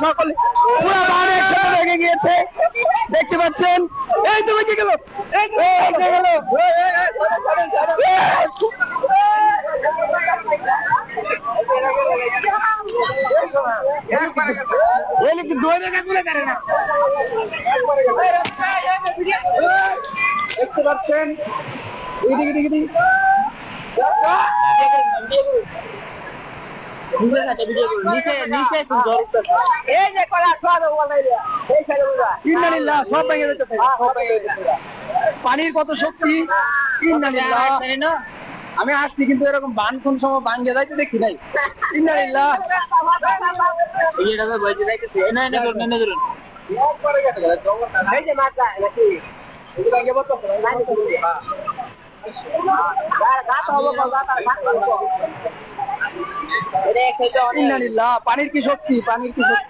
সকলে পুরো বান একসাথে লেগে গিয়েছে, দেখতে পাচ্ছেন। এই তুমি কি গেল, এই যে গেল। দেখতে পাচ্ছেন পানির কত শক্তি। আমি আসছি কিন্তু এরকম বান কোন সময় ভাঙ্গে যাইতে দেখি নাই। পানির কি শক্তি, পানির কি শক্তি।